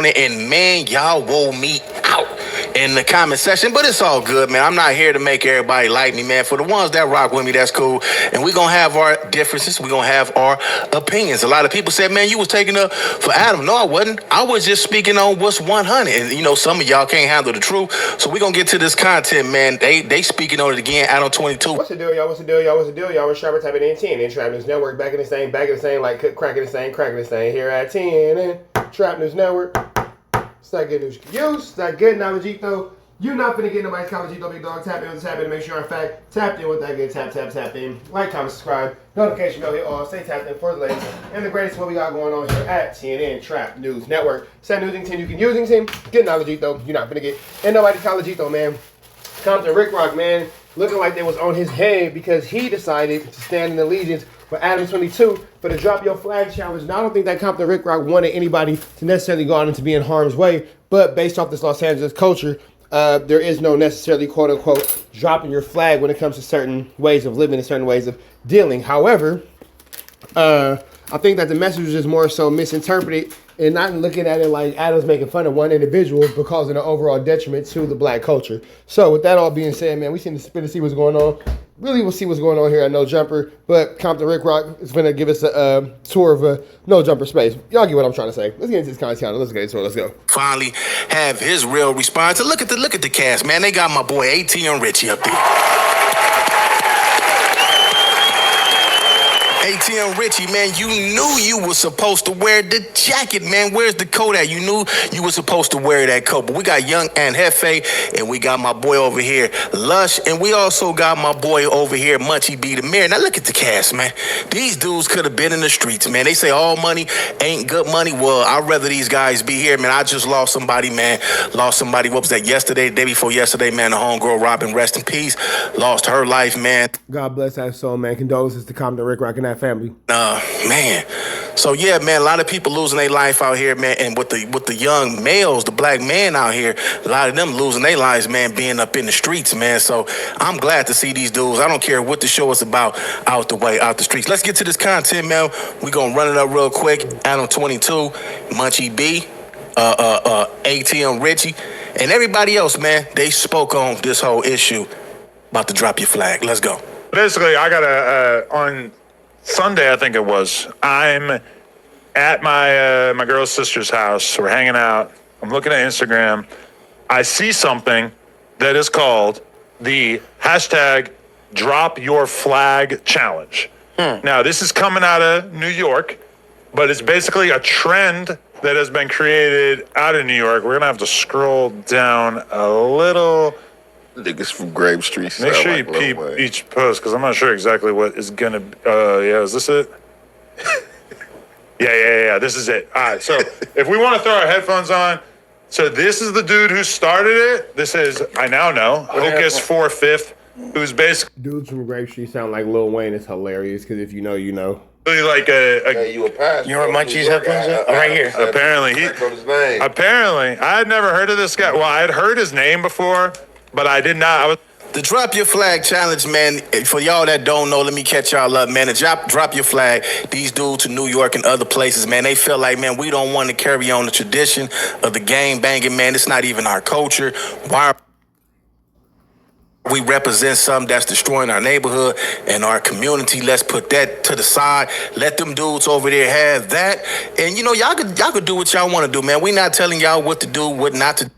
And man, y'all wore me out in the comment section, but it's all good, man. I'm not here to make everybody like me, man. For the ones that rock with me, that's cool. And we're gonna have our differences. We're gonna have our opinions. A lot of people said, man, you was taking up for Adam. No, I wasn't. I was just speaking on what's 100. And you know, some of y'all can't handle the truth. So we're gonna get to this content, man. They speaking on it again. ADAM22. What's the deal, y'all? What's the deal, y'all? What's the deal, y'all? We're Sharper typing in 10 in Trap News Network. Back in the same, like cracking the same, cracking the same. Here at 10 in Trap News Network. It's not good news you can use. It's not good knowledge, though. You're not finna get nobody's college, though, big dog. Tap in to make sure, in fact, tapped in with that good tap in. Like, comment, subscribe, notification bell, hit all. Stay tapped in for the latest and the greatest what we got going on here at TNN Trap News Network. Sad news you can use team. Get knowledge, though. You're not finna get and nobody's college, though, man. Compton Rick Rock, man, looking like they was on his head because he decided to stand in allegiance for ADAM22 for the Drop Your Flag Challenge. Now, I don't think that Compton Rick Rock wanted anybody to necessarily go out into be in harm's way, but based off this Los Angeles culture, there is no necessarily quote-unquote dropping your flag when it comes to certain ways of living and certain ways of dealing. However, I think that the message was just more so misinterpreted and not looking at it like Adam's making fun of one individual but causing an overall detriment to the black culture. So with that all being said, man, we seem to spin to see what's going on. Really, we'll see what's going on here at No Jumper, but Compton Rick Rock is going to give us a tour of a No Jumper space. Y'all get what I'm trying to say. Let's get into this content. Let's get into it. Let's go. Finally have his real response. And look at the cast, man. They got my boy ADAM Richie up there. ADAM Richie, man, you knew you were supposed to wear the jacket, man. Where's the coat at? You knew you were supposed to wear that coat. But we got Young and Hefe, and we got my boy over here, Lush, and we also got my boy over here, Munchie B. the Mayor. Now look at the cast, man. These dudes could have been in the streets, man. They say all money ain't good money. Well, I'd rather these guys be here, man. I just lost somebody, man. Lost somebody, what was that, yesterday, the day before yesterday, man. The homegirl, Robin, rest in peace. Lost her life, man. God bless that soul, man. Condolences to Compton Rick Rock and that family. Man. So yeah, man, a lot of people losing their life out here, man, and with the young males, the black men out here, a lot of them losing their lives, man, being up in the streets, man. So I'm glad to see these dudes. I don't care what the show is about, out the streets. Let's get to this content, man. We're gonna run it up real quick. ADAM22, Munchie B, ADAM Richie, and everybody else, man. They spoke on this whole issue about to drop your flag. Let's go. Basically, I got on Sunday, I think it was, I'm at my girl's sister's house. We're hanging out. I'm looking at Instagram. I see something that is called the hashtag Drop Your Flag Challenge. Now, this is coming out of New York, but it's basically a trend that has been created out of New York. We're going to have to scroll down a little. Niggas from Grave Street. Make sure you peep each post, because I'm not sure exactly what is going to... yeah, is this it? Yeah, this is it. All right, so if we want to throw our headphones on, so this is the dude who started it. This is, I now know, Hocus 4/5, who's basically... Dudes from Grave Street sound like Lil Wayne. It's hilarious, because if you know, you know. Like you a pastor. You know what Munchie's headphones are? Oh, right here. Apparently, I had never heard of this guy. Well, I had heard his name before, but I did not. The Drop Your Flag Challenge, man, for y'all that don't know, let me catch y'all up, man. The Drop Your Flag, these dudes in New York and other places, man, they feel like, man, we don't want to carry on the tradition of the gang banging, man. It's not even our culture. Why we represent something that's destroying our neighborhood and our community? Let's put that to the side. Let them dudes over there have that. And, you know, y'all could do what y'all want to do, man. We not telling y'all what to do, what not to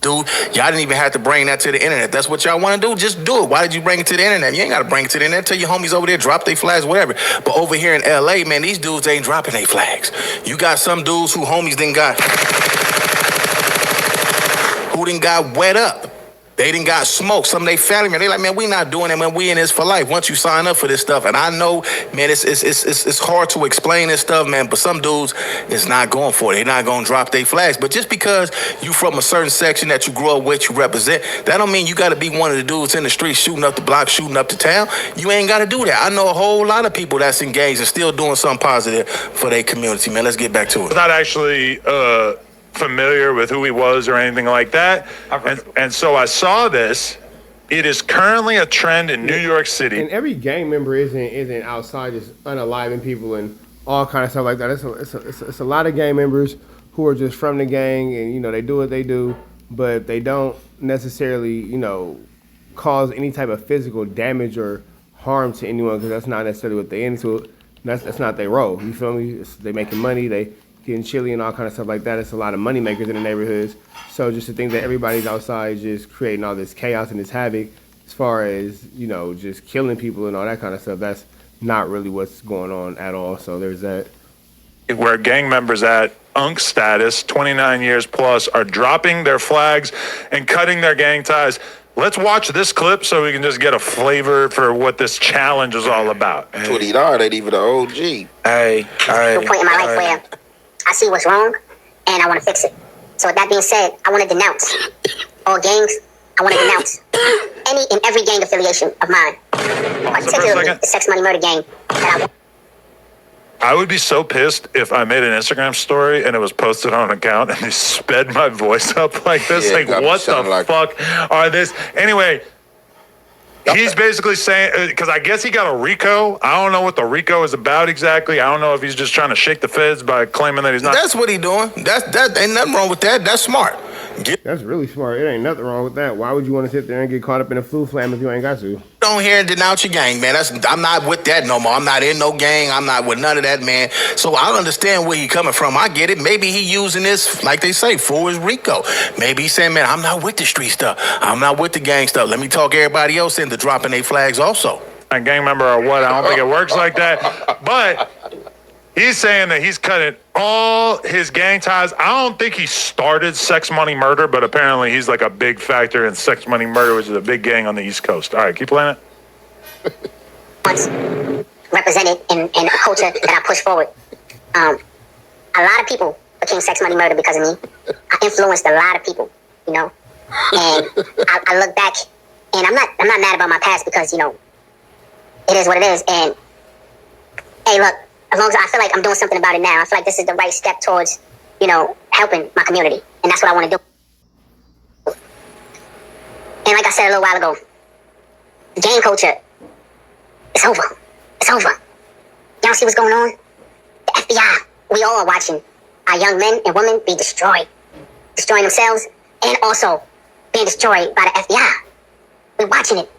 do. Y'all didn't even have to bring that to the internet. That's what y'all want to do. Just do it. Why did you bring it to the internet? You ain't got to bring it to the internet. Tell your homies over there, drop their flags, whatever. But over here in LA, man, these dudes ain't dropping their flags. You got some dudes who homies done got wet up. They done got smoked. Some of they family, man, they like, man, we not doing it, man. We in this for life. Once you sign up for this stuff, and I know, man, it's hard to explain this stuff, man, but some dudes is not going for it. They're not going to drop their flags. But just because you from a certain section that you grew up with, you represent, that don't mean you got to be one of the dudes in the street shooting up the block, shooting up the town. You ain't got to do that. I know a whole lot of people that's engaged and still doing something positive for their community, man. Let's get back to it. Not actually familiar with who he was or anything like that. And so I saw this. It is currently a trend in New York City. And every gang member isn't outside just unaliving people and all kind of stuff like that. It's a lot of gang members who are just from the gang and, you know, they do what they do, but they don't necessarily, you know, cause any type of physical damage or harm to anyone, because that's not necessarily what they into. That's not their role. You feel me? They making money, they getting chilly and all kind of stuff like that. It's a lot of money makers in the neighborhoods. So just to think that everybody's outside just creating all this chaos and this havoc, as far as, you know, just killing people and all that kind of stuff, that's not really what's going on at all. So there's that. Where gang members at UNC status, 29 years plus, are dropping their flags and cutting their gang ties. Let's watch this clip so we can just get a flavor for what this challenge is all about. $20 ain't even the OG. Hey, a point in my life where I see what's wrong and I want to fix it. So with that being said, I want to denounce all gangs. I want to denounce any and every gang affiliation of mine, particularly the Sex Money Murder gang. I would be so pissed if I made an Instagram story and it was posted on an account and they sped my voice up like this. Yeah, like, what the fuck are this? Anyway, he's basically saying, because I guess he got a RICO. I don't know what the RICO is about exactly. I don't know if he's just trying to shake the feds by claiming that he's not. That's what he doing. That ain't nothing wrong with that. That's smart. That's really smart. It ain't nothing wrong with that. Why would you want to sit there and get caught up in a flu flam if you ain't got to? Don't hear and denounce your gang, man. I'm not with that no more. I'm not in no gang. I'm not with none of that, man. So I understand where he coming from. I get it. Maybe he using this, like they say, for his RICO. Maybe he's saying, man, I'm not with the street stuff. I'm not with the gang stuff. Let me talk everybody else into dropping their flags also. A gang member or what? I don't think it works like that. But he's saying that he's cutting all his gang ties. I don't think he started Sex Money Murder, but apparently he's like a big factor in Sex Money Murder, which is a big gang on the East Coast. All right, keep playing it. Once represented in a culture that I push forward. A lot of people became Sex Money Murder because of me. I influenced a lot of people, you know. And I look back, and I'm not mad about my past because, you know, it is what it is. And hey, look. As long as I feel like I'm doing something about it now, I feel like this is the right step towards, you know, helping my community. And that's what I want to do. And like I said a little while ago, gang culture, it's over. It's over. Y'all see what's going on? The FBI, we all are watching our young men and women be destroyed. Destroying themselves and also being destroyed by the FBI. We're watching it.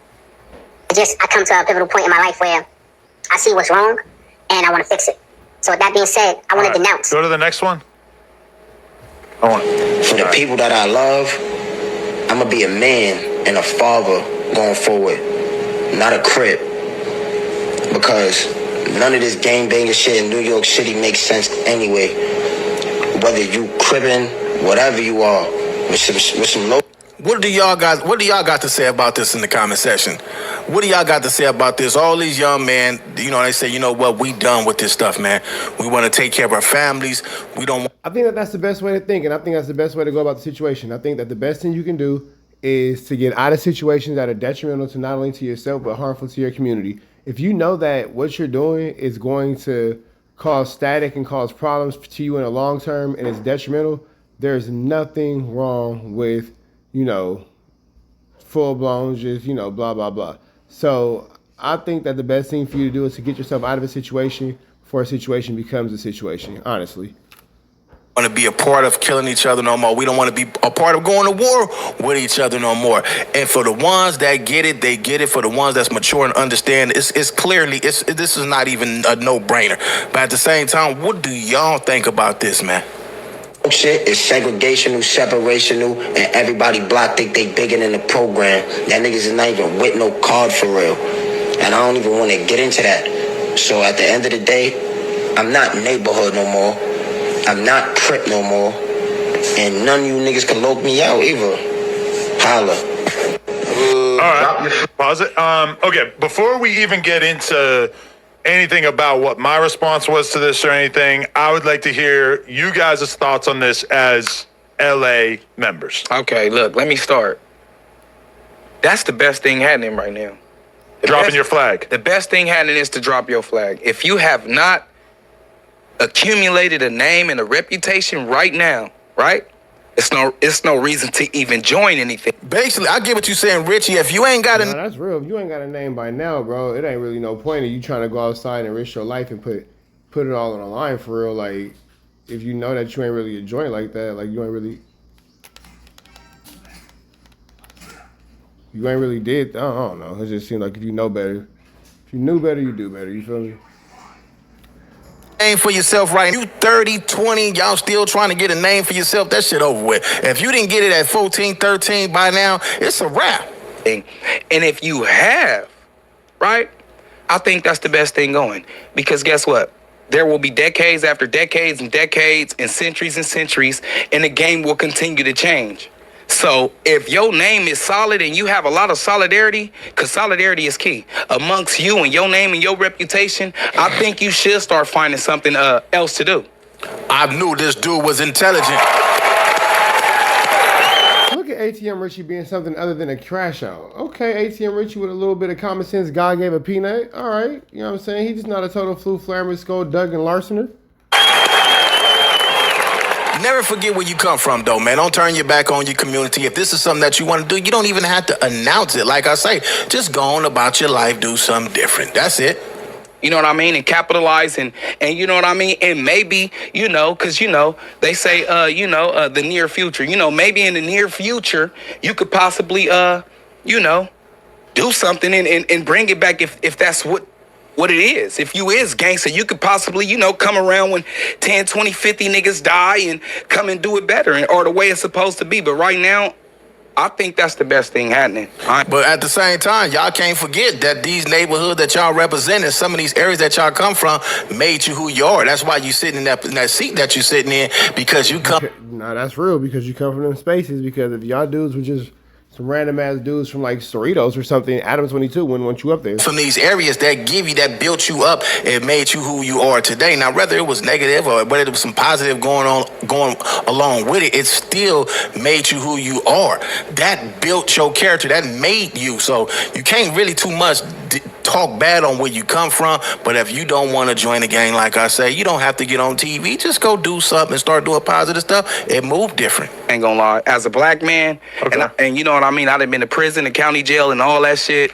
I come to a pivotal point in my life where I see what's wrong and I want to fix it. So with that being said, I want to denounce. Go to the next one. For the people that I love, I'm going to be a man and a father going forward, not a crip. Because none of this gangbanging shit in New York City makes sense anyway. Whether you cribbing, whatever you are, with some low. What do y'all got to say about this in the comment section? What do y'all got to say about this? All these young men, you know, they say, you know what, we done with this stuff, man. We want to take care of our families. We don't. I think that that's the best way to think, and I think that's the best way to go about the situation. I think that the best thing you can do is to get out of situations that are detrimental to not only to yourself, but harmful to your community. If you know that what you're doing is going to cause static and cause problems to you in the long term and it's detrimental, there's nothing wrong with, you know, full blown, just, you know, blah, blah, blah. So I think that the best thing for you to do is to get yourself out of a situation before a situation becomes a situation, honestly. Want to be a part of killing each other no more. We don't want to be a part of going to war with each other no more. And for the ones that get it, they get it. For the ones that's mature and understand, it's clearly, this is not even a no-brainer. But at the same time, what do y'all think about this, man? Shit is segregational, separational, and everybody block think they bigger than the program. That niggas is not even with no card for real. And I don't even want to get into that. So at the end of the day, I'm not neighborhood no more. I'm not Crip no more. And none of you niggas can lock me out either. Holla. All right, pause it. Okay, before we even get into anything about what my response was to this or anything, I would like to hear you guys' thoughts on this as LA members. Okay, look, let me start. That's the best thing happening right now. Dropping your flag. The best thing happening is to drop your flag. If you have not accumulated a name and a reputation right now, right? It's no reason to even join anything. Basically, I get what you're saying, Richie. If you ain't got No, that's real. If you ain't got a name by now, bro, it ain't really no point in you trying to go outside and risk your life and put it all on the line for real. Like, if you know that you ain't really a joint like that, like you ain't really did. I don't know. It just seems like if you know better, if you knew better, you do better. You feel me? Name for yourself right. You 30, 20, y'all still trying to get a name for yourself. That shit over with. If you didn't get it at 14, 13 by now, it's a wrap. And if you have, right, I think that's the best thing going. Because guess what? There will be decades after decades and decades and centuries, and the game will continue to change. So if your name is solid and you have a lot of solidarity, because solidarity is key, amongst you and your name and your reputation, I think you should start finding something else to do. I knew this dude was intelligent. Look at ATM Richie being something other than a crash out. Okay, ATM Richie with a little bit of common sense. God gave a peanut. All right, you know what I'm saying? He's just not a total flu flammer, skull, Doug, and Larsoner. Never forget where you come from, though, man. Don't turn your back on your community. If this is something that you want to do, you don't even have to announce it. Like I say, just go on about your life, do something different. That's it. You know what I mean? And capitalize and you know what I mean? And maybe, you know, because, you know, they say, the near future. You know, maybe in the near future, you could possibly, you know, do something and bring it back if that's what it is. If you is gangster, you could possibly, you know, come around when 10, 20, 50 niggas die and come and do it better or the way it's supposed to be. But right now, I think that's the best thing happening. But at the same time, y'all can't forget that these neighborhoods that y'all represent and some of these areas that y'all come from made you who you are. That's why you sitting in that seat that you sitting in, because you come. No, that's real, because you come from them spaces. Because if y'all dudes were just some random ass dudes from like Cerritos or something, ADAM22 wouldn't want you up there. From these areas that give you, that built you up, it made you who you are today. Now, whether it was negative or whether there was some positive going along with it, it still made you who you are. That built your character. That made you. So you can't really too much talk bad on where you come from. But if you don't want to join the gang, like I say, you don't have to get on TV. Just go do something and start doing positive stuff. It moved different. Ain't gonna lie. As a black man, Okay. and you know what I mean, I done been to prison, the county jail, and all that shit.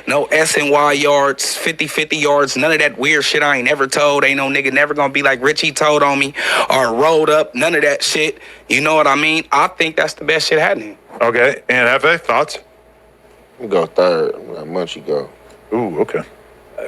No S&Y yards, 50-50 yards, none of that weird shit I ain't never told. Ain't no nigga never gonna be like Richie told on me or rolled up, none of that shit. You know what I mean? I think that's the best shit happening. Okay. And Hefe, thoughts? We go third. How much you go? Ooh, okay.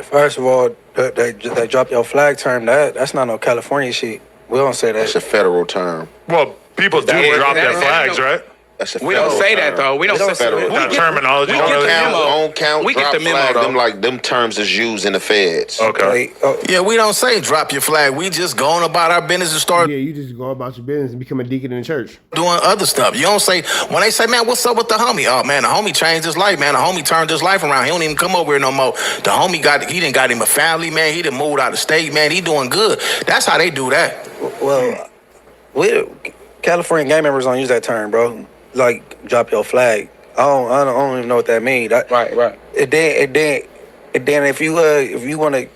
First of all, that drop your flag term, that's not no California shit. We don't say that. That's a federal term. Well, people do drop their flags, right? That's a We don't say that though. We don't say federal. That terminology. we get the memo. On count, We get drop the memo, flag. though. Them terms is used in the feds. Okay. Yeah, we don't say drop your flag. We just going about our business and start Yeah, you just go about your business and become a deacon in the church. doing other stuff. You don't say, when they say, man, what's up with the homie? Oh, man, the homie changed his life, man. The homie turned his life around. He don't even come over here no more. The homie he done got him a family, man. He done moved out of state, man. He doing good. That's how they do that. Well, California gang members don't use that term, bro. Like, drop your flag. I don't even know what that means. Right. And then if you want to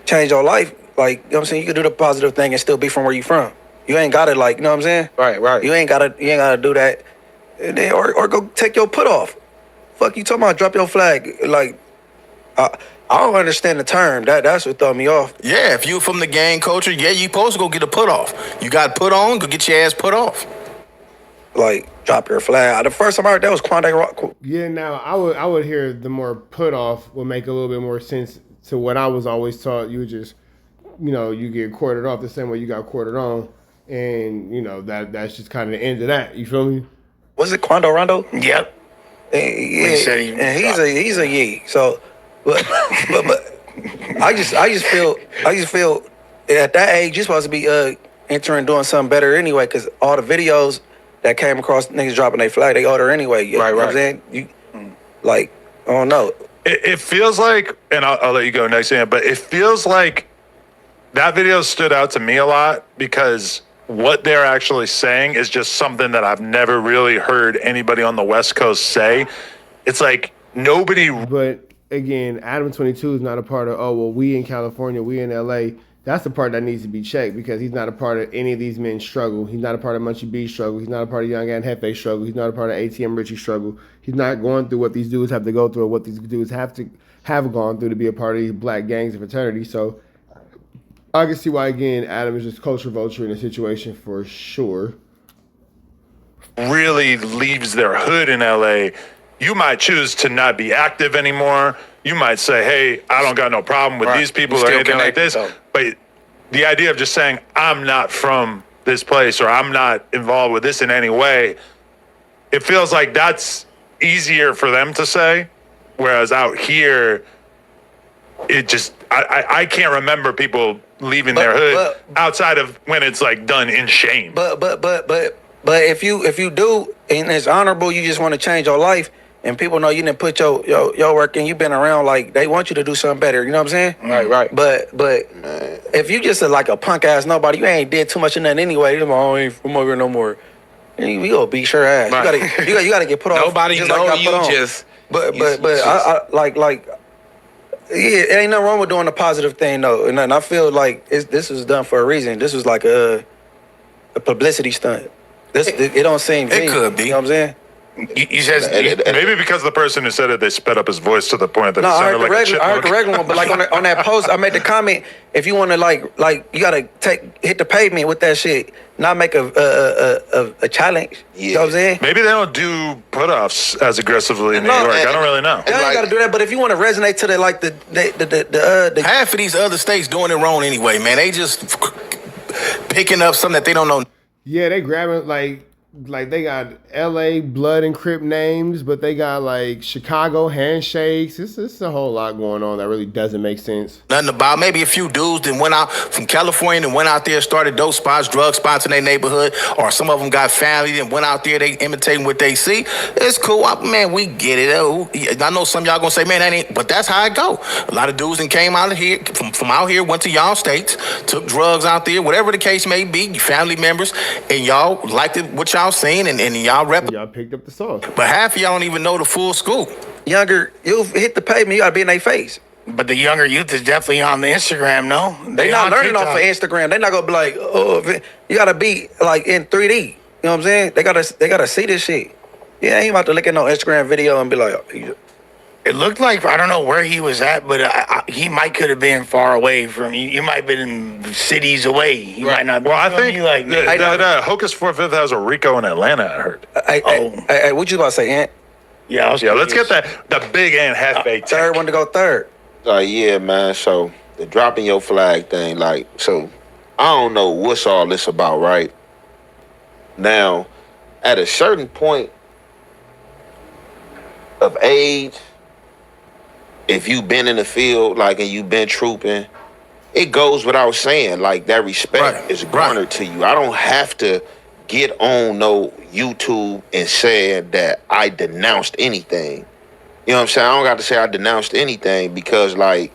change your life, like, you know what I'm saying, you can do the positive thing and still be from where you from. You ain't gotta, like, you know what I'm saying? Right. You ain't gotta do that. And then, or go take your put off. Fuck you talking about drop your flag. Like, I don't understand the term. That's what throw me off. Yeah, if you from the gang culture, yeah, you supposed to go get a put off. You got put on, go get your ass put off. Like, drop your flag. The first time I heard that was Klondike Rock. Yeah, now I would hear the more put off would make a little bit more sense to what I was always taught. You would just, you know, you get quartered off the same way you got quartered on, and you know that's just kind of the end of that. You feel me? Was it Quando Rondo? Yep. Yeah, and he's a yee. So, but I just feel at that age you're supposed to be entering doing something better anyway, because all the videos that came across niggas dropping their flag, they order anyway. You know what I'm saying? Like, I don't know. It feels like, and I'll let you go next, Ian, but it feels like that video stood out to me a lot because what they're actually saying is just something that I've never really heard anybody on the West Coast say. It's like nobody. But again, ADAM22 is not a part of, we in California, we in LA. That's the part that needs to be checked, because he's not a part of any of these men's struggle. He's not a part of Munchie B's struggle. He's not a part of Young and Hefe struggle. He's not a part of ATM Richie's struggle. He's not going through what these dudes have to go through or what these dudes have gone through to be a part of these black gangs and fraternities. So I can see why, again, Adam is just culture vulture in a situation for sure. Really leaves their hood in LA, you might choose to not be active anymore. You might say, hey, I don't got no problem with these people or anything like this. But the idea of just saying, I'm not from this place or I'm not involved with this in any way, it feels like that's easier for them to say. Whereas out here, it just, I can't remember people leaving their hood outside of when it's like done in shame. But if you do and it's honorable, you just want to change your life, and people know you didn't put your work in, you've been around, like they want you to do something better. You know what I'm saying? Right. But if you just like a punk ass nobody, you ain't did too much of nothing anyway. You're like, oh, I ain't from over here no more. And you gonna beat your ass. Right. You gotta get put off. Nobody just know like you on. just. But I like it ain't nothing wrong with doing a positive thing though, and I feel like this was done for a reason. This was like a publicity stunt. It don't seem It could be. You know what I'm saying? You said Maybe because the person who said it, they sped up his voice to the point that No, it I sounded heard like a I heard the chipmunk. regular one, but like on that post, I made the comment: if you want to like you gotta hit the pavement with that shit, not make a challenge. You know what I'm saying? Maybe they don't do put-offs as aggressively in New York. I don't really know. You ain't gotta do that, but if you want to resonate to the half of these other states doing it wrong anyway, man. They just picking up something that they don't know. Yeah, they grabbing like they got LA blood and Crip names, but they got like Chicago handshakes. It's a whole lot going on that really doesn't make sense. Nothing about maybe a few dudes that went out from California and went out there, started dope spots, drug spots in their neighborhood, or some of them got family and went out there, they imitating what they see. It's cool. Man, we get it. I know some of y'all gonna say, man, that ain't, but that's how it go. A lot of dudes that came out of here, from out here, went to y'all states, took drugs out there, whatever the case may be, family members, and y'all liked it, what y'all seen, and y'all rep. Y'all picked up the sauce. But half of y'all don't even know the full scoop. younger, you hit the pavement, you gotta be in their face. But the younger youth is definitely on the Instagram, no? They not learning off of Instagram. They not gonna be like, oh, you gotta be like in 3D. You know what I'm saying? They gotta see this shit. Yeah, I ain't about to look at no Instagram video and be like, oh, It looked like, I don't know where he was at, but he might could have been far away from you. You might have been in cities away. You might not be. Well, I think like Hocus 4/5 has a Rico in Atlanta, I heard. Hey, what you about to say, Ant? Yeah, let's get the big Ant Hefe. Third one to go third. Yeah, man. So the dropping your flag thing, like, so I don't know what's all this about, right? Now, at a certain point of age, if you've been in the field, like, and you've been trooping, it goes without saying, like, that respect is garnered to you. I don't have to get on no YouTube and say that I denounced anything. You know what I'm saying? I don't got to say I denounced anything because, I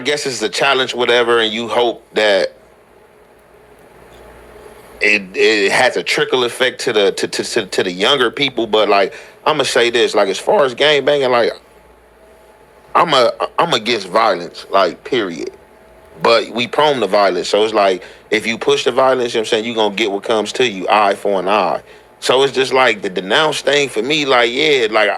guess it's a challenge, whatever, and you hope that it has a trickle effect to the younger people. But like, I'm gonna say this, like, as far as gang banging, like, I'm against violence, like, period. But we prone to violence, so it's like, if you push the violence, you know what I'm saying, you gonna get what comes to you, eye for an eye. So it's just like the denounce thing for me, like, yeah, like,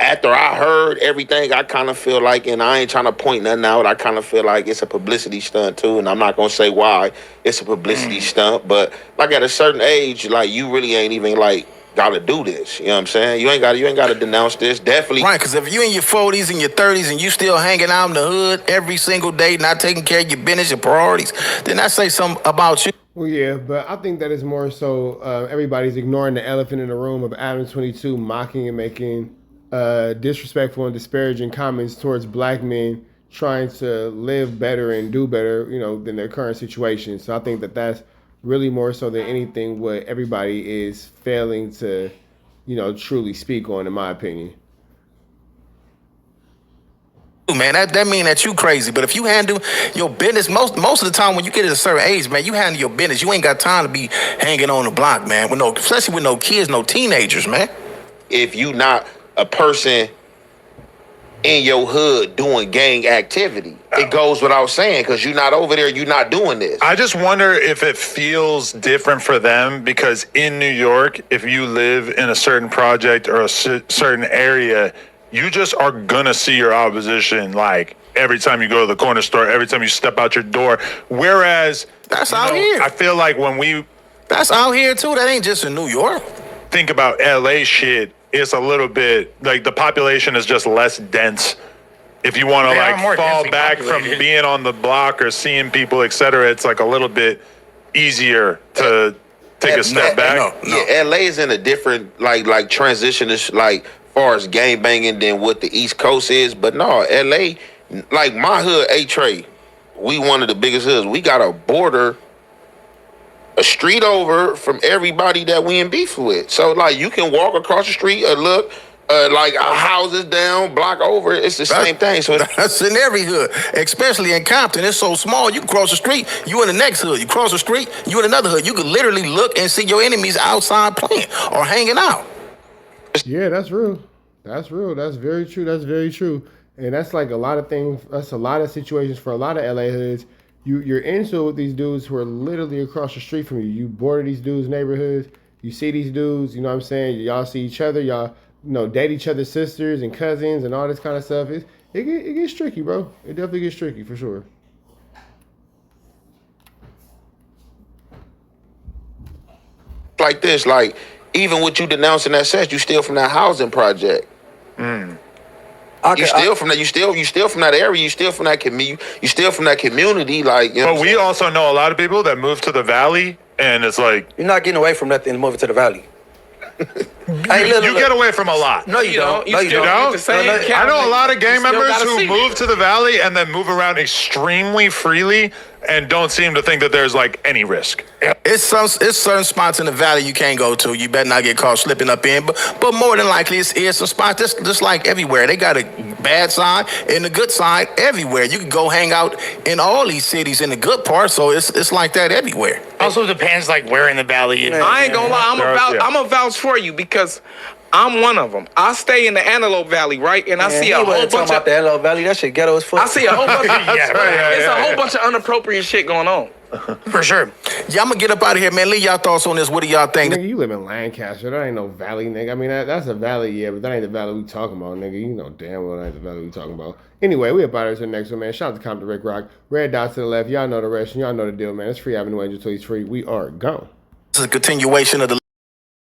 after I heard everything, I kind of feel like, and I ain't trying to point nothing out, I kind of feel like it's a publicity stunt too, and I'm not gonna say why it's a publicity stunt, but like at a certain age, like, you really ain't even like gotta do this. You know what I'm saying? You ain't gotta denounce this. Definitely. Right, because if you in your 40s and your 30s and you still hanging out in the hood every single day, not taking care of your business, your priorities, then that say something about you. Well, yeah, but I think that is more so everybody's ignoring the elephant in the room of ADAM22 mocking and making disrespectful and disparaging comments towards black men trying to live better and do better, you know, than their current situation. So I think that that's really more so than anything what everybody is failing to, you know, truly speak on, in my opinion. Man, that mean that you crazy. But if you handle your business, most of the time when you get at a certain age, man, you handle your business. You ain't got time to be hanging on the block, man. Especially with no kids, no teenagers, man. If you not a person in your hood doing gang activity, it goes without saying, because you're not over there, you're not doing this. I just wonder if it feels different for them, because in New York, if you live in a certain project or a certain area, you just are gonna see your opposition like every time you go to the corner store, every time you step out your door. Whereas that's out here. I feel like when we that's out here too. That ain't just in New York. Think about LA shit, it's a little bit like the population is just less dense. If you want to like fall back from being on the block or seeing people, etc., it's like a little bit easier to take a step back. No. Yeah, LA is in a different like transition like far as gang banging than what the East Coast is. But no, LA, like my hood, A-Trey, we one of the biggest hoods. We got a border, a street over from everybody that we in beef with. So like you can walk across the street or look. Like houses down, block over, it's the same thing. So that's in every hood, especially in Compton. It's so small. You can cross the street, you in the next hood. You cross the street, you in another hood. You can literally look and see your enemies outside playing or hanging out. Yeah, that's real. That's real. That's very true. That's very true. And that's like a lot of things. That's a lot of situations for a lot of LA hoods. You're into it with these dudes who are literally across the street from you. You border these dudes' neighborhoods. You see these dudes. You know what I'm saying? Y'all see each other. Y'all. Date each other's sisters and cousins and all this kind of stuff. It gets tricky, bro. It definitely gets tricky for sure. Like this, like even with you denouncing that sex, you still from that housing project. You still from that. You still from that area. You still from that community. You still from that community. Like, you know. But we also know a lot of people that move to the valley, and it's like you're not getting away from nothing and moving to the valley. You get away from a lot. No, you don't. You don't. I know a lot of gang members who move to the valley and then move around extremely freely and don't seem to think that there's like any risk. It's certain spots in the valley you can't go to. You better not get caught slipping up in. But more than likely, it's some spots just like everywhere. They got a bad side and a good side everywhere. You can go hang out in all these cities in the good part. So it's like that everywhere. Also depends like where in the valley it is. I ain't gonna lie. I'm a vouch for you because I'm one of them. I stay in the Antelope Valley, right? And I see a whole bunch of the Antelope Valley. That shit ghetto as fuck. I see a whole bunch of it's a whole bunch of inappropriate shit going on. For sure. Yeah, I'm gonna get up out of here, man. Leave y'all thoughts on this. What do y'all think? Nigga, you live in Lancaster. That ain't no valley, nigga. I mean, that's a valley, yeah, but that ain't the valley we talking about, nigga. You know damn well that ain't the valley we talking about. Anyway, we about to the next one, man. Shout out to Compton Rick Rock. Red dots to the left. Y'all know the rest. Y'all know the deal, man. It's free Avenue Angel till he's free. We are gone. This is a continuation of the...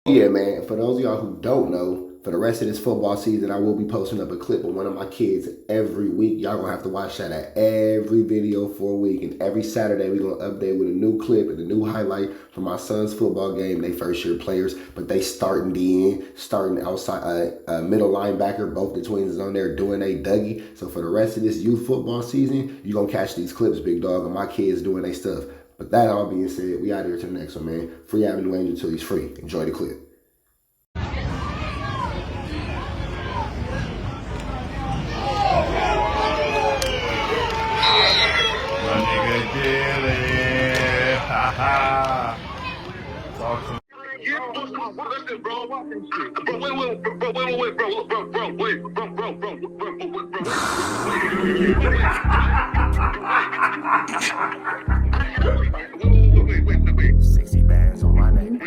Yeah, man. For those of y'all who don't know, for the rest of this football season, I will be posting up a clip of one of my kids every week. Y'all gonna have to watch that at every video for a week. And every Saturday, we're gonna update with a new clip and a new highlight from my son's football game. They first year players, but they starting DN, starting outside, middle linebacker. Both the twins is on there doing a Dougie. So for the rest of this youth football season, you're gonna catch these clips, big dog, and my kids doing their stuff. But that all being said, we out here to the next one, man. Free Avenue Angel till he's free. Enjoy the clip. Sexy bands on my name.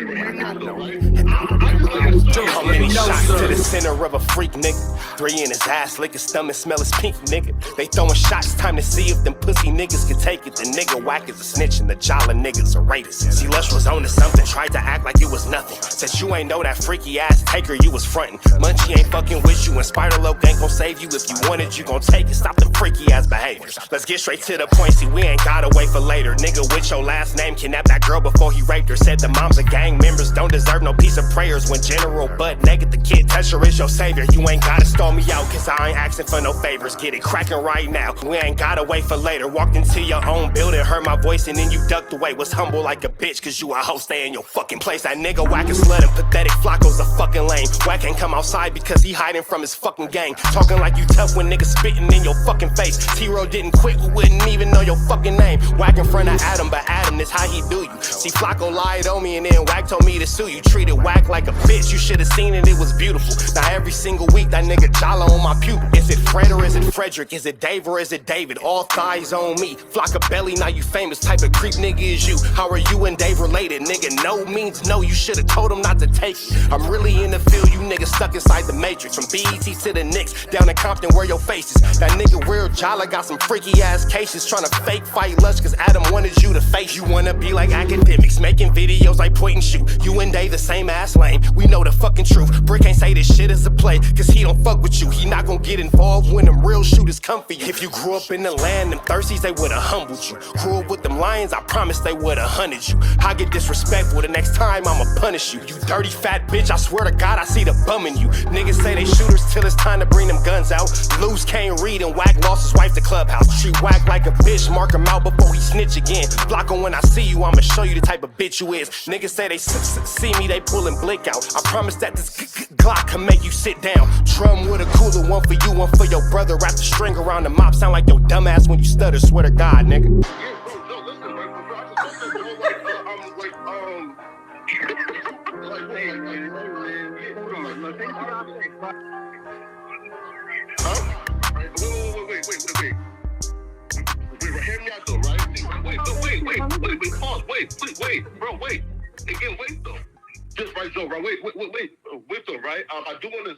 How many shots to the center of a freak, nigga? 3 in his ass, lick his stomach, smell his pink, nigga. They throwing shots, time to see if them pussy niggas can take it. The nigga whack is a snitch and the jolly niggas are rapists. See, Lush was on to something, tried to act like it was nothing. Said you ain't know that freaky ass taker you was frontin'. Munchie ain't fucking with you and Spider-Loc ain't gon' save you. If you want it, you gon' take it. Stop them freaky ass behaviors. Let's get straight to the point, see, we ain't gotta wait for later. Nigga with your last name kidnapped that girl before he raped her. Said the moms of gang members don't deserve no piece of prayers. When General Butt naked, the kid Tesher is your savior. You ain't gotta stall me out, cause I ain't asking for no favors. Get it cracking right now, we ain't gotta wait for later. Walked into your own building, heard my voice and then you ducked away. Was humble like a bitch, cause you a hoe, stay in your fucking place. That nigga whack and slut and pathetic Flacco's a fucking lame. Whack ain't come outside because he hiding from his fucking gang. Talking like you tough when niggas spitting in your fucking face. T-Row didn't quit, we wouldn't even know your fucking name. Whack in front of Adam, but Adam, this how he do you. See, Flacco lied on me and then Whack told me to sue you. Treated Whack like a bitch, you should've seen it, it was beautiful. Now every single week that nigga Jala on my pupil. Is it Fred or is it Frederick? Is it Dave or is it David? All thighs on me. Flock of belly, now you famous. Type of creep nigga is you. How are you and Dave related? Nigga, no means no. You should've told him not to take it. I'm really in the field, you niggas stuck inside the matrix. From BET to the Knicks, down in Compton where your face is. That nigga Real Jala got some freaky ass cases. Tryna fake fight Lush cause Adam wanted you to face. You wanna be like academics, making videos like point and shoot. You and Dave the same ass lame. We know the fucking truth. Brick ain't say this shit is a play, cause he don't fuck with you. He not gon' get involved when them real shooters come for you. If you grew up in the land, them thirsties, they would've humbled you. Grew up with them lions, I promise they would've hunted you. I get disrespectful, the next time I'ma punish you. You dirty fat bitch, I swear to God I see the bum in you. Niggas say they shooters till it's time to bring them guns out. Lose can't read and Whack lost his wife to Clubhouse. Treat Whack like a bitch, mark him out before he snitch again. Block him when I see you, I'ma show you the type of bitch you is. Niggas say they see me, they pullin' blick out. I promise that this Glock can make you sit down. Drum with a cooler, one for you, one for your brother. Wrap the string around the mop, sound like your dumbass when you stutter. Swear to God, nigga. Hear me out though, right? Wait, again, wait though. Just right though, right? Wait though, right? I do want to